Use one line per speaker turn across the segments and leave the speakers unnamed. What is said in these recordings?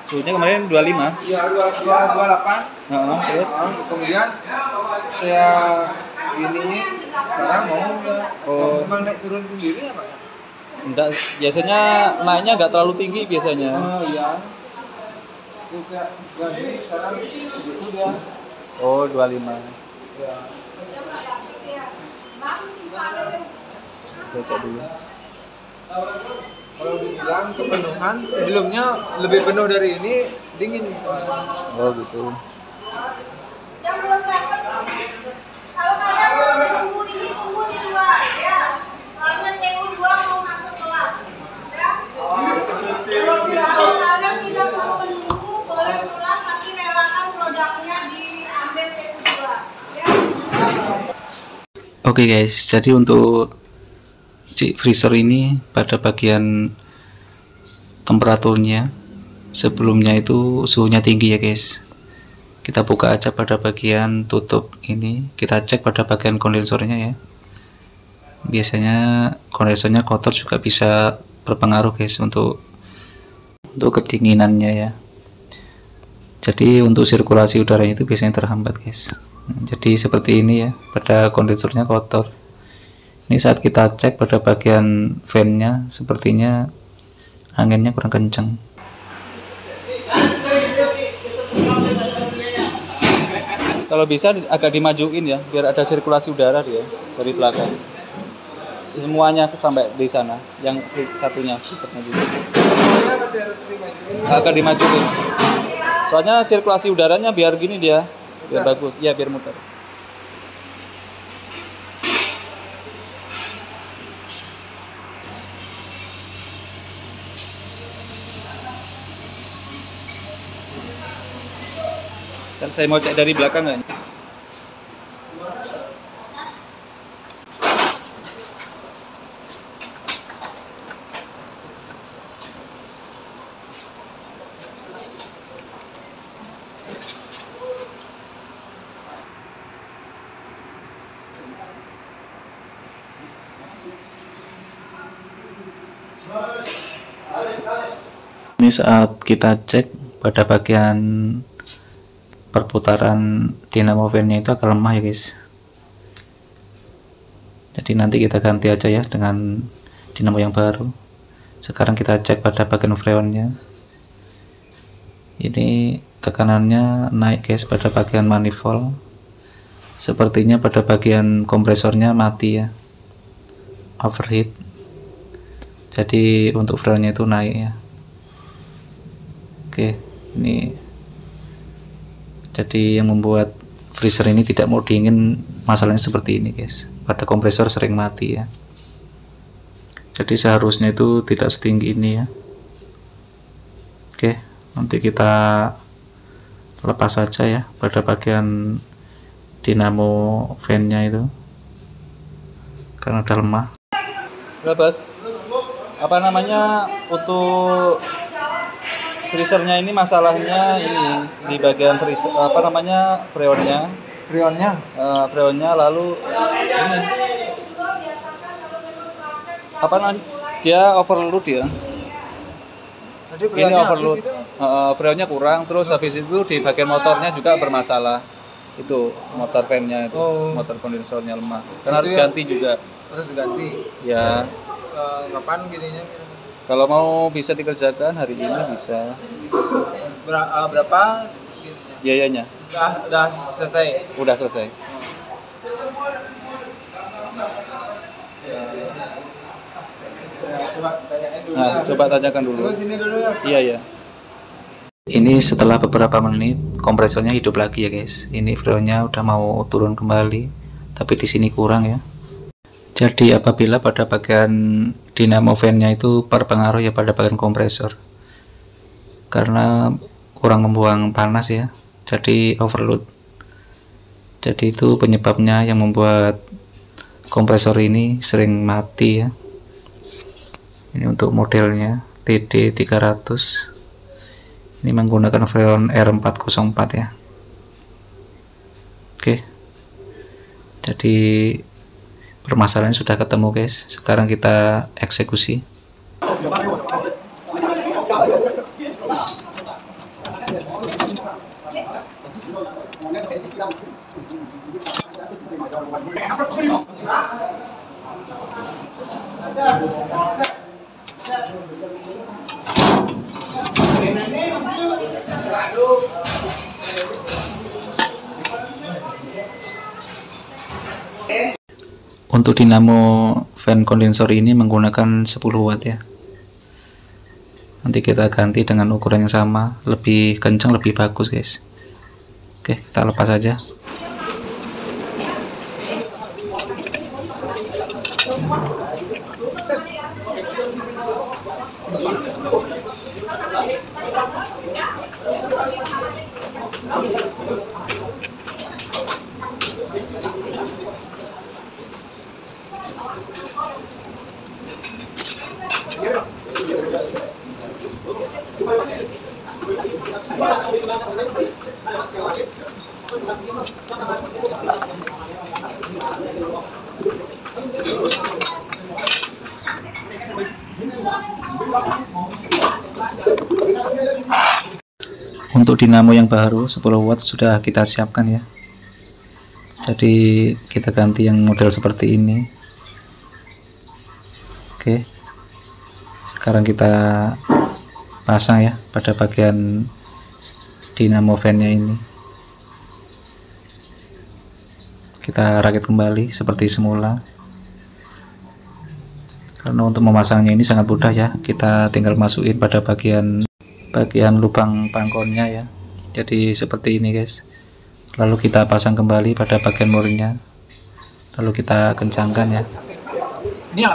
Suhunya kemarin 25.
Iya, 28.
Terus
Kemudian saya ini sekarang mau memang naik turun sendiri ya Pak?
enggak, biasanya naiknya nggak terlalu tinggi biasanya.
Oh iya. Juga ganti sekarang segitu dia.
Oh, 25.
Ya.
Saya cek dulu.
Kalau dibilang kepenuhan sebelumnya lebih penuh dari ini, dingin soalnya.
Oh gitu.
Yang belum dapat, kalau kalian mau tunggu ini tunggu di luar ya. Soalnya TU2 mau masuk kelas ya. Kalau kalian tidak mau menunggu boleh pulang, tapi relakan produknya diambil TU2 ya.
Oke guys, jadi untuk freezer ini pada bagian temperaturnya sebelumnya itu suhunya tinggi ya guys. Kita buka aja pada bagian tutup ini, kita cek pada bagian kondensornya ya. Biasanya kondensornya kotor juga bisa berpengaruh guys untuk kedinginannya ya. Jadi untuk sirkulasi udaranya itu biasanya terhambat guys. Jadi seperti ini ya, pada kondensornya kotor. Ini saat kita cek pada bagian fan-nya, sepertinya anginnya kurang kencang. Kalau bisa agak dimajuin ya, biar ada sirkulasi udara dia dari belakang. Semuanya sampai di sana, yang satunya juga. Agak dimajuin. Soalnya sirkulasi udaranya biar gini dia, biar bagus. Ya, biar muter. Dan saya mau cek dari belakang nggak? Ini saat kita cek pada bagian perputaran dinamo fan-nya itu agak lemah ya guys. Jadi nanti kita ganti aja ya dengan dinamo yang baru. Sekarang kita cek pada bagian freonnya. Ini tekanannya naik guys pada bagian manifold. Sepertinya pada bagian kompresornya mati ya, overheat. Jadi untuk freonnya itu naik ya. Oke, ini jadi yang membuat freezer ini tidak mau dingin, masalahnya seperti ini guys, pada kompresor sering mati ya. Jadi seharusnya itu tidak setinggi ini ya. Oke, nanti kita lepas saja ya pada bagian dinamo fan-nya itu, karena udah lemah. Lepas apa namanya, untuk freezernya ini masalahnya ini di bagian freezer, apa namanya, freonnya lalu ini apa namanya, dia overload ya. Ini overload, freonnya kurang, terus habis itu di bagian motornya juga bermasalah. Itu motor fan-nya itu, motor kondensornya lemah. Kan harus ganti juga.
Harus diganti.
Ya.
Kapan gininya?
Kalau mau bisa dikerjakan hari ini bisa.
Berapa
biayanya?
Udah selesai.
Udah selesai. Coba tanyakan dulu.
Sini dulu ya.
Iya ya. Ini setelah beberapa menit kompresornya hidup lagi ya guys. Ini freonnya udah mau turun kembali, tapi di sini kurang ya. Jadi apabila pada bagian dinamo fan-nya itu berpengaruh ya pada bagian kompresor, karena kurang membuang panas ya, jadi overload. Jadi itu penyebabnya yang membuat kompresor ini sering mati ya. Ini untuk modelnya TD300. Ini menggunakan Freon R404 ya. Oke, jadi permasalahannya sudah ketemu guys. Sekarang kita eksekusi. Untuk dinamo fan kondensor ini menggunakan 10 watt ya. Nanti kita ganti dengan ukuran yang sama, lebih kencang, lebih bagus guys. Oke, kita lepas saja. Untuk dinamo yang baru 10 watt sudah kita siapkan ya. Jadi kita ganti yang model seperti ini. Oke, sekarang kita pasang ya pada bagian dinamo fan-nya ini. Kita rakit kembali seperti semula. Karena untuk memasangnya ini sangat mudah ya, kita tinggal masukin pada bagian lubang pangkonnya ya. Jadi seperti ini guys. Lalu kita pasang kembali pada bagian murnya, lalu kita kencangkan ya.
Ini ya.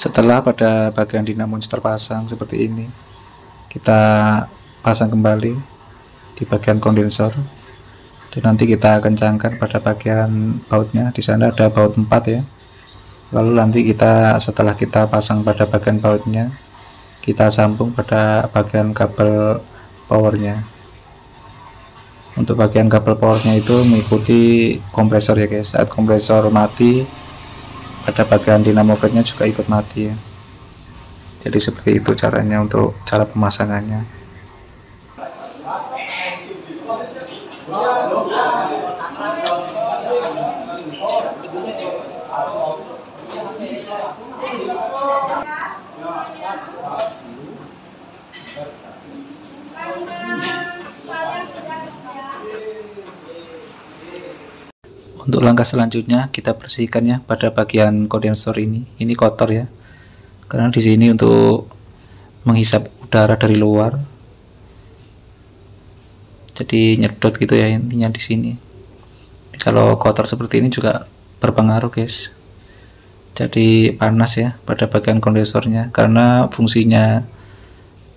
Setelah pada bagian dinamo terpasang seperti ini, kita pasang kembali di bagian kondensor dan nanti kita kencangkan pada bagian bautnya. Di sana ada baut 4 ya. Lalu nanti setelah kita pasang pada bagian bautnya, kita sambung pada bagian kabel powernya. Untuk bagian kabel powernya itu mengikuti kompresor ya guys. Saat kompresor mati, pada bagian dinamo fan-nya juga ikut mati ya. Jadi seperti itu caranya untuk cara pemasangannya. Untuk langkah selanjutnya kita bersihkan ya pada bagian kondensor ini. Ini kotor ya. Karena di sini untuk menghisap udara dari luar. Jadi nyedot gitu ya intinya di sini. Kalau kotor seperti ini juga berpengaruh guys. Jadi panas ya pada bagian kondensornya, karena fungsinya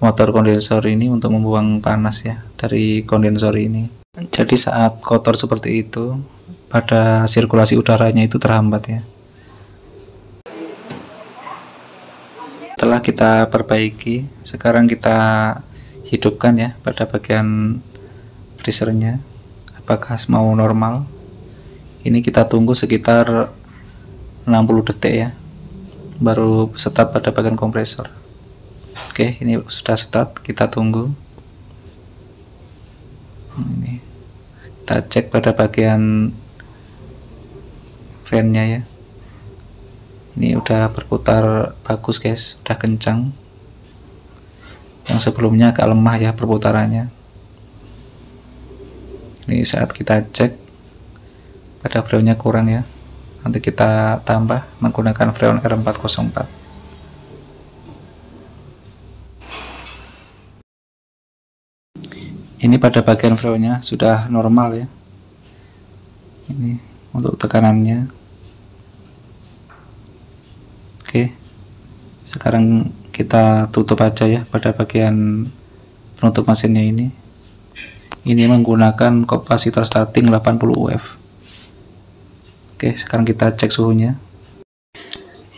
motor kondensor ini untuk membuang panas ya dari kondensor ini. Jadi saat kotor seperti itu, pada sirkulasi udaranya itu terhambat ya. Setelah kita perbaiki, sekarang kita hidupkan ya pada bagian freezernya. Apakah mau normal? Ini kita tunggu sekitar 60 detik ya, baru start pada bagian kompresor. Oke, ini sudah start, kita tunggu. Ini kita cek pada bagian fan-nya ya. Ini udah berputar bagus guys, udah kencang. Yang sebelumnya agak lemah ya perputarannya. Ini saat kita cek pada freonnya kurang ya, nanti kita tambah menggunakan freon R404. Ini pada bagian flow-nya sudah normal ya. Ini untuk tekanannya. Oke, sekarang kita tutup aja ya pada bagian penutup mesinnya ini. Ini menggunakan kapasitor starting 80 UF. Oke, sekarang kita cek suhunya.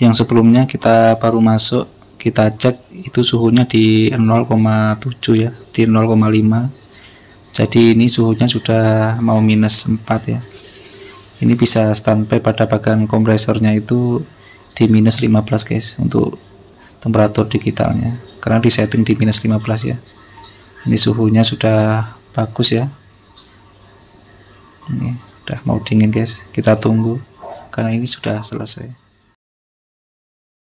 Yang sebelumnya kita baru masuk, kita cek itu suhunya di 0,7 ya, di 0,5. Jadi ini suhunya sudah mau minus 4 ya. Ini bisa standby pada bagian kompresornya itu di minus 15 guys, untuk temperatur digitalnya, karena di setting di minus 15 ya. Ini suhunya sudah bagus ya. Ini udah mau dingin guys, kita tunggu karena ini sudah selesai.